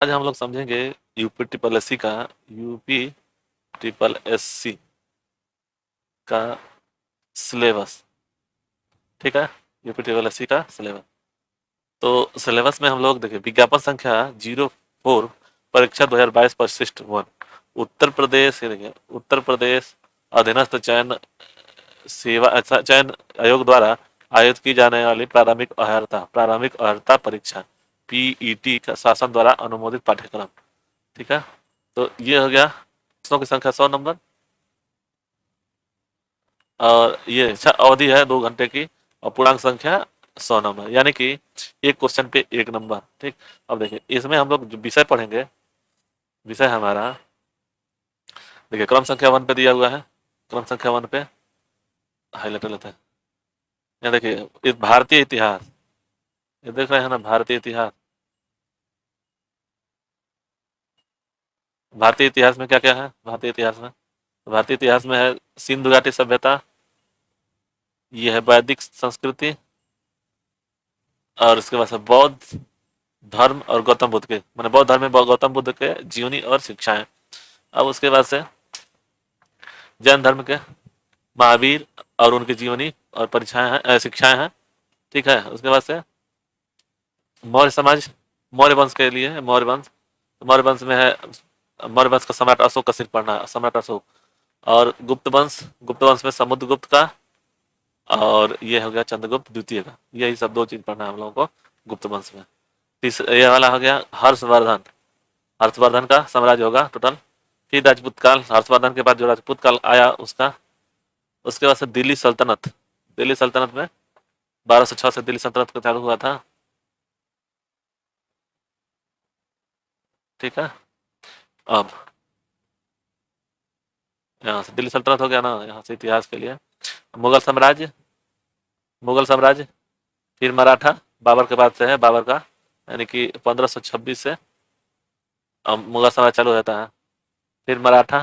आज हम लोग समझेंगे यूपी ट्रिपल एस सी का यूपी ट्रिपल एस सी का सिलेबस। ठीक है, यूपी ट्रिपल एस सी का सिलेबस। तो सिलेबस में हम लोग देखिए विज्ञापन संख्या 04 परीक्षा 2022 परिशिष्ट 1 उत्तर प्रदेश, ये देखिए उत्तर प्रदेश अधीनस्थ चयन सेवा चयन आयोग द्वारा आयोजित की जाने वाली प्रारंभिक अर्हता परीक्षा पीईटी का शासन द्वारा अनुमोदित पाठ्यक्रम। ठीक है, तो ये हो गया प्रश्नों की संख्या 100 नंबर, और ये अवधि है 2 घंटे की, और पूर्णांक संख्या 100 नंबर, यानी कि एक क्वेश्चन पे 1 नंबर। ठीक, अब देखिए इसमें हम लोग जो विषय पढ़ेंगे, विषय हमारा देखिए क्रम संख्या 1 पे दिया हुआ है। क्रम संख्या 1 पे हाईलाइटर लेते हैं। यहाँ देखिए इस भारतीय इतिहास, ये देख रहे हैं ना, भारतीय इतिहास। भारतीय इतिहास में क्या क्या है? भारतीय इतिहास में है सिंधु घाटी सभ्यता, ये है वैदिक संस्कृति, और इसके बाद से बौद्ध धर्म और गौतम बुद्ध के, मैंने बौद्ध धर्म में गौतम बुद्ध के जीवनी और शिक्षाएं। अब उसके बाद से जैन धर्म के महावीर और उनकी जीवनी और परीक्षाएं हैं, शिक्षाएं हैं। ठीक है, उसके बाद से मौर्य समाज, मौर्य वंश के लिए है मौर्य वंश। मौर्य वंश में है, मौर्य वंश का सम्राट अशोक का सिर्फ पढ़ना है, सम्राट अशोक। और गुप्त वंश में समुद्रगुप्त का, और ये हो गया चंद्रगुप्त द्वितीय का। यही सब 2 चीज पढ़ना है हम लोगों को गुप्त वंश में। ये वाला हो गया हर्षवर्धन, हर्षवर्धन का साम्राज्य होगा टोटल। फिर राजपूत काल, हर्षवर्धन के बाद जो राजपूत काल आया उसका। उसके बाद से दिल्ली सल्तनत, दिल्ली सल्तनत में 1206 से दिल्ली सल्तनत का चालू हुआ था। ठीक है, अब यहाँ से दिल्ली सल्तनत हो गया ना, यहाँ से इतिहास के लिए मुगल साम्राज्य, मुगल साम्राज्य। फिर मराठा, बाबर के बाद से है, बाबर का, यानी कि 1526 से मुगल साम्राज्य चालू रहता है। फिर मराठा,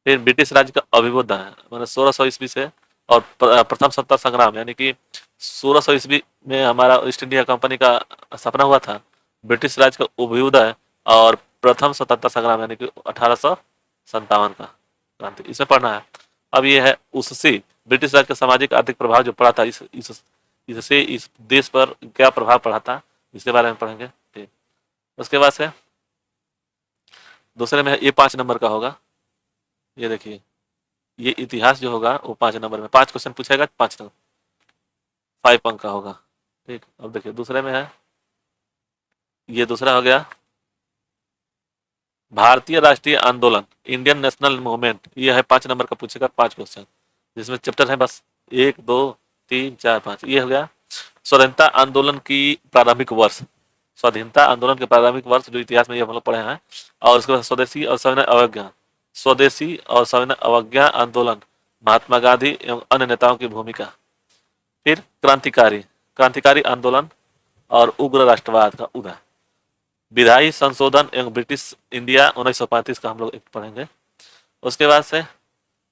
फिर ब्रिटिश राज्य का अभिबोधन है, मतलब 1600 ईस्वी से। और प्रथम सत्ता संग्राम, यानी कि 1600 ईस्वी में हमारा ईस्ट इंडिया कंपनी का स्थापना हुआ था। ब्रिटिश राज्य का अभ्युदय और प्रथम स्वतंत्रता संग्राम, यानी कि 1857 का क्रांति, इसमें पढ़ना है। अब ये है उससे ब्रिटिश राज्य का सामाजिक आर्थिक प्रभाव जो पड़ा था, इससे इस देश पर क्या प्रभाव पड़ा था, इसके बारे में पढ़ेंगे। ठीक, उसके बाद से दूसरे में है, ये 5 नंबर का होगा। ये देखिए ये इतिहास जो होगा वो 5 नंबर में 5 क्वेश्चन पूछेगा, 5 नंबर 5 अंक का होगा। ठीक, अब देखिए दूसरे में है, ये दूसरा हो गया भारतीय राष्ट्रीय आंदोलन, इंडियन नेशनल मूवमेंट। ये है 5 नंबर का, पूछेगा 5 क्वेश्चन, जिसमें चैप्टर है बस 1 2 3 4 5। ये हो गया स्वतंत्रता आंदोलन की प्रारंभिक वर्ष, स्वाधीनता आंदोलन के प्रारंभिक वर्ष जो इतिहास में ये हम लोग पढ़े हैं। और उसके बाद स्वदेशी और सविनय अवज्ञा, स्वदेशी और सविनय अवज्ञा आंदोलन, महात्मा गांधी एवं अन्य नेताओं की भूमिका। फिर क्रांतिकारी, क्रांतिकारी आंदोलन और उग्र राष्ट्रवाद का उदय, विधायी संशोधन एवं ब्रिटिश इंडिया 1935 का हम लोग पढ़ेंगे। उसके बाद से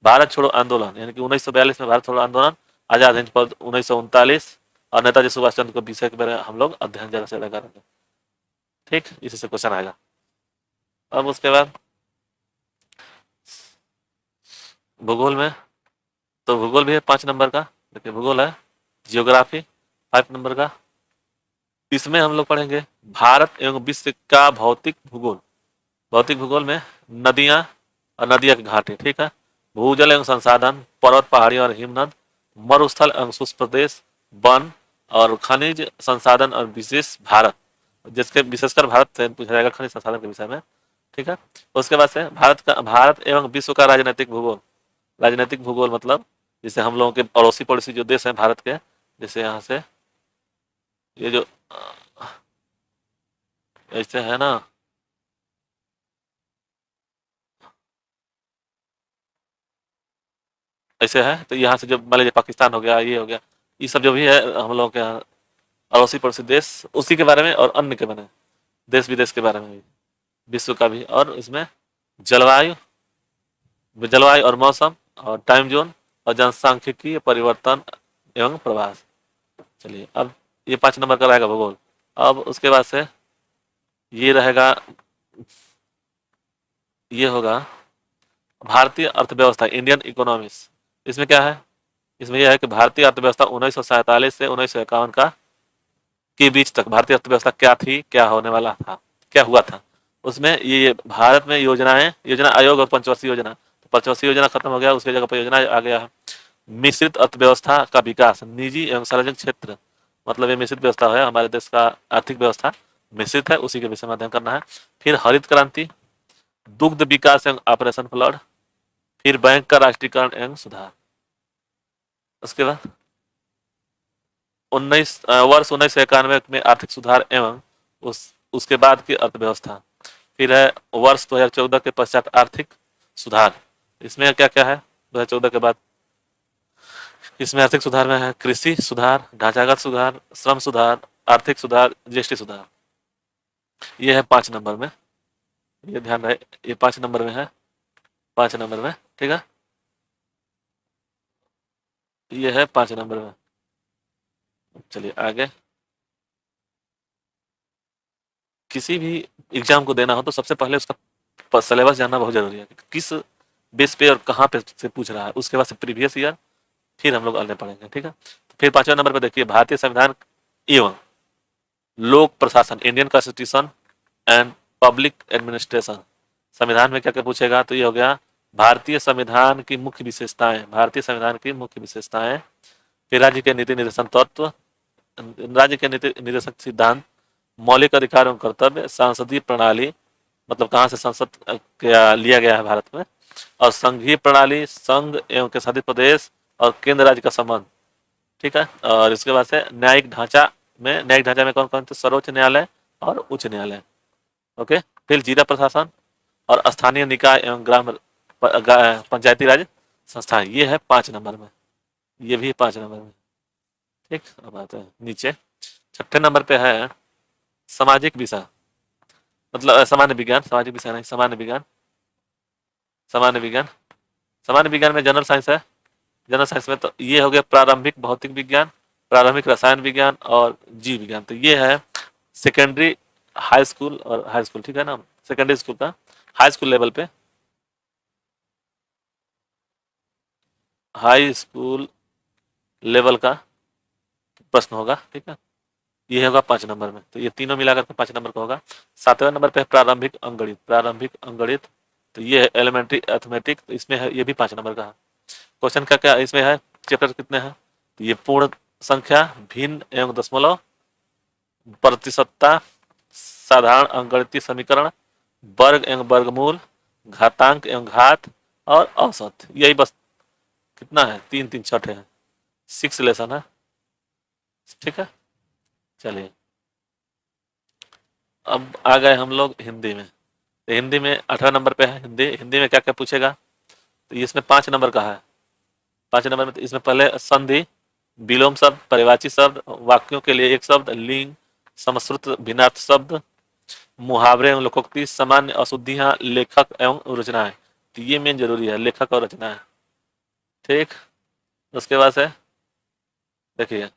भारत छोड़ो आंदोलन, यानी कि 1942 में भारत छोड़ो आंदोलन, आजाद हिंद पद 1939, और नेताजी सुभाष चंद्र को विषय के बारे में हम लोग अध्ययन जरा से करेंगे। ठीक, इसी से क्वेश्चन आएगा। अब उसके बाद भूगोल में, तो भूगोल भी है 5 नंबर का। देखिए भूगोल है, जियोग्राफी 5 नंबर का। इसमें हम लोग पढ़ेंगे भारत एवं विश्व का भौतिक भूगोल। भौतिक भूगोल में नदियां और नदियां के घाटे। ठीक है, भूजल एवं संसाधन, पर्वत पहाड़ियां और हिमनद, मरुस्थल एवं शुष्क प्रदेश, वन और खनिज संसाधन, और विशेष भारत, जिसके विशेषकर भारत से पूछा जाएगा खनिज संसाधन के विषय में। ठीक है, उसके बाद से भारत एवं विश्व का राजनीतिक भूगोल। राजनीतिक भूगोल मतलब जैसे हम लोगों के अड़ोसी पड़ोसी जो देश हैं भारत के, जैसे यहाँ से ये जो ऐसे है ना, ऐसे है, तो यहाँ से जो मान लीजिए पाकिस्तान हो गया, ये हो गया, ये सब जो भी है हम लोगों के यहाँ अड़ोसी पड़ोसी देश, उसी के बारे में और अन्य के बारे में, देश विदेश के बारे में भी, विश्व का भी। और इसमें जलवायु, जलवायु और मौसम और टाइम जोन और जनसांख्यिकीय परिवर्तन एवं प्रवास। चलिए अब ये 5 नंबर का रहेगा भूगोल। अब उसके बाद से ये रहेगा, ये होगा भारतीय अर्थव्यवस्था, इंडियन इकोनॉमिक्स। इसमें क्या है, इसमें यह है कि भारतीय अर्थव्यवस्था 1947 से 1951 का के बीच तक भारतीय अर्थव्यवस्था क्या थी, क्या होने वाला था, क्या हुआ था। उसमें ये भारत में योजनाएं, योजना आयोग और पंचवर्षीय योजना, तो पंचवर्षीय योजना खत्म हो गया, उसकी जगह पर योजना आ गया है। मिश्रित अर्थव्यवस्था का विकास, निजी एवं सार्वजनिक क्षेत्र, मतलब ये मिश्रित व्यवस्था है, हमारे देश का आर्थिक व्यवस्था मिश्रित है, उसी के विषय में अध्ययन करना है। फिर हरित क्रांति, दुग्ध विकास एवं ऑपरेशन फ्लड, फिर बैंक का राष्ट्रीयकरण एवं सुधार। उसके बाद वर्ष 1991 में आर्थिक सुधार एवं उसके बाद की अर्थव्यवस्था। फिर है वर्ष 2014 के पश्चात आर्थिक सुधार। इसमें क्या क्या है 2014 के बाद, इसमें आर्थिक सुधार में है कृषि सुधार, ढांचागत सुधार, श्रम सुधार, आर्थिक सुधार, जीएसटी सुधार। ये है 5 नंबर में, ये ध्यान रहे, ये 5 नंबर में है, 5 नंबर में, ठीक है, ये है 5 नंबर में। चलिए आगे, किसी भी एग्जाम को देना हो तो सबसे पहले उसका सिलेबस जानना बहुत जरूरी है, किस बेस पे और कहाँ पे से पूछ रहा है, उसके बाद से प्रीवियस ईयर, फिर हम लोग अगले पढ़ेंगे, ठीक है। तो फिर 5वें नंबर पे देखिए, भारतीय संविधान एवं लोक प्रशासन, Indian constitution and public administration. संविधान में क्या क्या पूछेगा, तो ये हो गया भारतीय संविधान की मुख्य विशेषताएं, भारतीय संविधान की मुख्य विशेषताएं। फिर राज्य के नीति निर्देशन तत्व, राज्य के नीति निर्देशक सिद्धांत, मौलिक अधिकार एवं कर्तव्य, सांसदीय प्रणाली, मतलब कहाँ से संसद क्या लिया गया है भारत में, और संघीय प्रणाली, संघ एवं के शासित प्रदेश और केंद्र राज्य का संबंध, ठीक है। और इसके बाद से न्यायिक ढांचा में, न्यायिक ढांचा में कौन कौन थे, सर्वोच्च न्यायालय और उच्च न्यायालय, ओके। फिर जिला प्रशासन और स्थानीय निकाय एवं ग्राम पंचायती राज संस्थाएं, ये है 5 नंबर में, ये भी 5 नंबर में, ठीक। अब आते हैं नीचे, 6ठे नंबर पे है सामाजिक विषय, मतलब सामान्य विज्ञान, सामाजिक विषय नहीं, सामान्य विज्ञान, सामान्य विज्ञान, सामान्य विज्ञान में जनरल साइंस है। जनरल साइंस में तो ये हो गया प्रारंभिक भौतिक विज्ञान, प्रारंभिक रसायन विज्ञान और जीव विज्ञान। तो ये है सेकेंडरी हाई स्कूल और हाई स्कूल, ठीक है ना, सेकेंडरी स्कूल का हाई स्कूल लेवल पे, हाई स्कूल लेवल का प्रश्न होगा, ठीक है। ये होगा 5 नंबर में, तो ये तीनों मिलाकर के 5 नंबर का होगा। 7वें नंबर पे है प्रारंभिक अंकगणित, प्रारंभिक अंकगणित, तो ये है एलिमेंट्री अर्थमेटिक, तो इसमें है, ये भी 5 नंबर का है। क्वेश्चन का क्या इसमें है, चैप्टर कितने हैं, तो ये पूर्ण संख्या, भिन्न एवं दशमलव, प्रतिशतता, साधारण अंकगणितीय समीकरण, वर्ग एवं वर्गमूल, घातांक एवं घात और औसत। यही बस कितना है, 3 3 6 है, 6 लेसन है, ठीक है। चलिए अब आ गए हम लोग हिंदी में, तो हिंदी में 8वें नंबर पे है हिंदी। हिंदी में क्या क्या पूछेगा, तो इसमें 5 नंबर का है। 5 नंबर में तो इसमें पहले संधि, विलोम शब्द, परिवाची शब्द, वाक्यों के लिए एक शब्द, लिंग, समश्रुत भिन्नार्थ शब्द, मुहावरे एवं लोकोक्ति, सामान्य अशुद्धियां, लेखक एवं रचनाएं। तो ये मेन जरूरी है, लेखक और रचनाएं, ठीक। उसके बाद से देखिए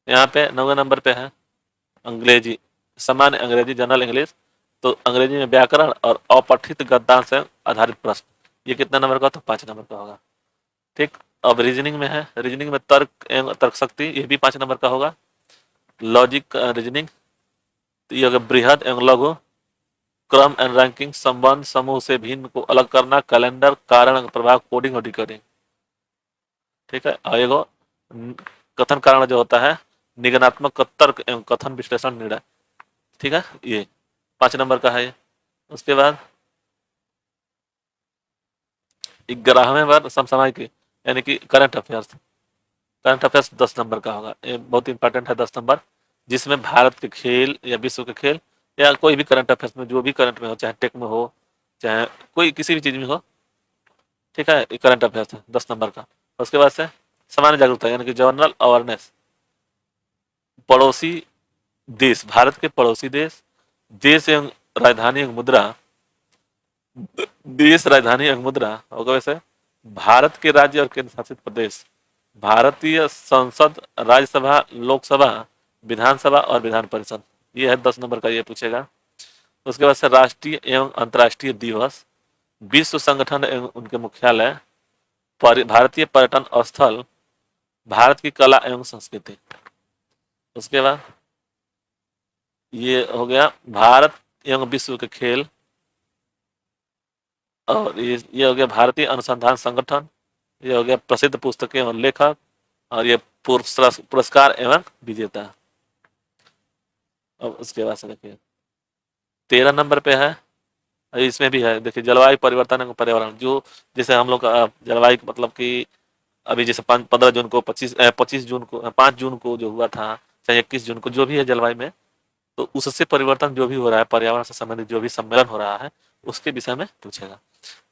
यहाँ पे 9वें नंबर पे है अंग्रेजी, सामान्य अंग्रेजी, जनरल इंग्लिश, तो अंग्रेजी में व्याकरण और अपठित गद्यांश से आधारित प्रश्न। ये कितना नंबर का, तो 5 नंबर का होगा, ठीक। अब रीजनिंग में है, रीजनिंग में तर्क एवं तर्क शक्ति, ये भी 5 नंबर का होगा। लॉजिक रीजनिंग, तो ये होगा बृहद एवं लघु, क्रम एंड रैंकिंग, संबंध, समूह से भिन्न को अलग करना, कैलेंडर, कारण प्रभाव, कोडिंग और डिकोडिंग, ठीक है। और एगो कथन कारण जो होता है, निगमनात्मक तर्क एवं कथन विश्लेषण निर्णय, ठीक है, ये 5 नंबर का है ये। उसके बाद 11वें बार समसामयिक, यानी कि current affairs, current affairs 10 number का होगा, ये बहुत इंपॉर्टेंट है 10 नंबर, जिसमें भारत के खेल या विश्व के खेल या कोई भी करंट अफेयर्स में, जो भी करंट में हो, चाहे टेक में हो, चाहे कोई किसी भी चीज में हो, ठीक है, करंट अफेयर्स है 10 नंबर का। उसके बाद से सामान्य जागरूकता, यानी कि जनरल अवेयरनेस, पड़ोसी देश, भारत के पड़ोसी देश, देश एवं राजधानी एवं मुद्रा, देश राजधानी एवं मुद्रा होगा वैसे, भारत के राज्य और केंद्र शासित प्रदेश, भारतीय संसद, राज्यसभा, लोकसभा, विधानसभा और विधान परिषद। ये है 10 नंबर का, ये पूछेगा। उसके बाद से राष्ट्रीय एवं अंतर्राष्ट्रीय दिवस, विश्व संगठन एवं उनके मुख्यालय, भारतीय पर्यटन स्थल, भारत की कला एवं संस्कृति। उसके बाद ये हो गया भारत एवं विश्व के खेल, और ये हो गया भारतीय अनुसंधान संगठन, ये हो गया प्रसिद्ध पुस्तकें और लेखक, और ये पुरस्कार एवं विजेता। अब उसके बाद से देखिए 13 नंबर पे है, इसमें भी है देखिए जलवायु परिवर्तन एवं पर्यावरण। जो जैसे हम लोग का जलवायु मतलब कि अभी जैसे 15 जून को 25 जून को 5 जून को जो हुआ था, चाहे 21 जून को, जो भी है जलवायु में, तो उससे परिवर्तन जो भी हो रहा है, पर्यावरण से संबंधित जो भी सम्मेलन हो रहा है, उसके विषय में पूछेगा।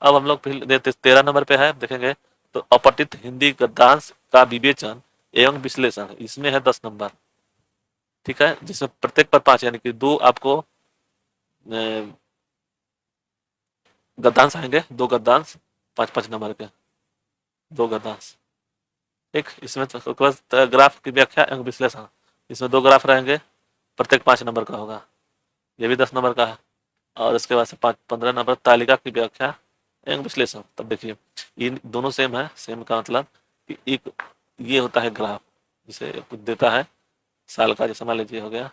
अब हम लोग 13 नंबर पे है देखेंगे, तो अपठित हिंदी गद्यांश का विवेचन एवं विश्लेषण, इसमें है 10 नंबर। ठीक है, जिसमें प्रत्येक पर 5, यानी कि 2 आपको गद्यांश आएंगे, 2 गद्यांश 5-5 नंबर के, 2 गद्यांश। ठीक, इसमें ग्राफ की व्याख्या एवं विश्लेषण, इसमें 2 ग्राफ रहेंगे, प्रत्येक 5 नंबर का होगा, ये भी 10 नंबर का है। और इसके बाद से 15 नंबर तालिका की व्याख्या एवं विश्लेषण। तब देखिए इन दोनों सेम है, सेम का मतलब कि एक ये होता है ग्राफ, जिसे कुछ देता है साल का, जैसे मान लीजिए हो गया,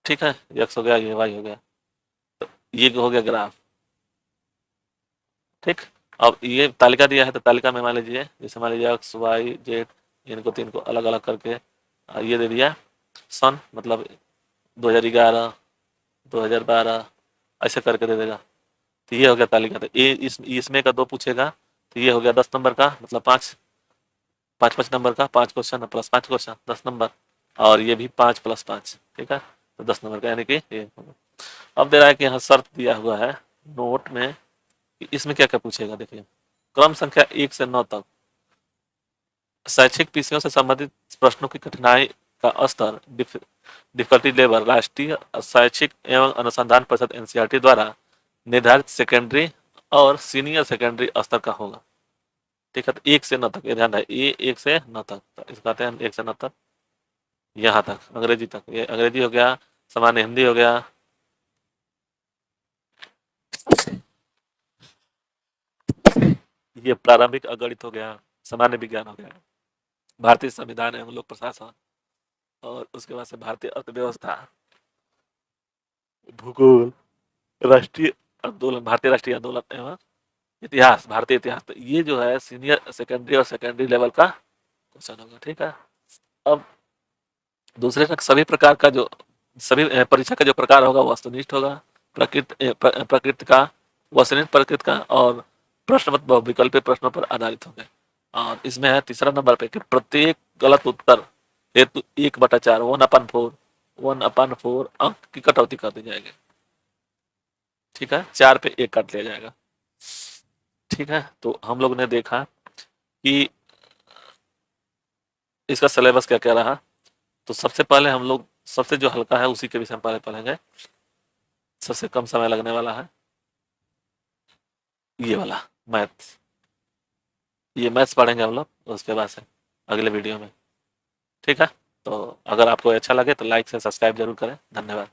ठीक है, एक्स हो गया, ये वाई हो गया, तो ये हो गया ग्राफ। ठीक, अब ये तालिका दिया है, तो तालिका में मान लीजिए, जैसे मान लीजिए एक्स वाई जेड, इनको 3 को अलग अलग करके ये दे दिया सन, मतलब 2011 2012 ऐसे करके दे देगा, तो ये हो गया तालिका। तो ये इसमें का 2 पूछेगा, तो ये हो गया 10 नंबर का, मतलब 5 नंबर का, 5 क्वेश्चन प्लस 5 क्वेश्चन 10 नंबर, और ये भी 5 + 5, ठीक है, तो 10 नंबर का, यानी कि ये। अब दे रहा है कि यहाँ शर्त दिया हुआ है नोट में कि इसमें क्या क्या पूछेगा। देखिए क्रम संख्या 1 से 9 तक शैक्षिक विषयों से संबंधित प्रश्नों की कठिनाई का स्तर, डिफिकल्टी लेवल, राष्ट्रीय शैक्षिक एवं अनुसंधान परिषद एनसीईआरटी द्वारा निर्धारित सेकेंडरी और सीनियर सेकेंडरी स्तर का होगा। ठीक है, तो 1 से 9 तक, ये ध्यान रहे, ये 1 से 9 तक, तो इसका आते हैं 1 से 9 तक, यहाँ तक अंग्रेजी तक, ये अंग्रेजी हो गया, सामान्य हिंदी हो गया, ये प्रारंभिक अगणित हो गया, सामान्य विज्ञान हो गया, भारतीय संविधान एवं लोक प्रशासन, और उसके बाद से भारतीय अर्थव्यवस्था, भूगोल, राष्ट्रीय आंदोलन, भारतीय राष्ट्रीय आंदोलन एवं इतिहास, भारतीय इतिहास। तो ये जो है सीनियर सेकेंडरी और सेकेंडरी लेवल का क्वेश्चन होगा। ठीक है, अब दूसरे सभी प्रकार का जो सभी परीक्षा का जो प्रकार होगा वो वस्तुनिष्ठ होगा, प्रकृति का, वस्तुनिष्ठ प्रकृति का, और प्रश्न विकल्पीय प्रश्नों पर आधारित होंगे। और इसमें है तीसरा नंबर पे कि प्रत्येक गलत उत्तर हेतु 1/4 1/4 अंक की कटौती कर दी जाएगी। ठीक है, 4 पे 1 काट लिया जाएगा। ठीक है, तो हम लोग ने देखा कि इसका सिलेबस क्या क्या रहा। तो सबसे पहले हम लोग सबसे जो हल्का है उसी के विषय में पहले पढ़ेंगे, सबसे कम समय लगने वाला है ये वाला मैथ्स, ये मैथ्स पढ़ेंगे हम लोग उसके बाद से अगले वीडियो में। ठीक है, तो अगर आपको अच्छा लगे तो लाइक से सब्सक्राइब जरूर करें। धन्यवाद।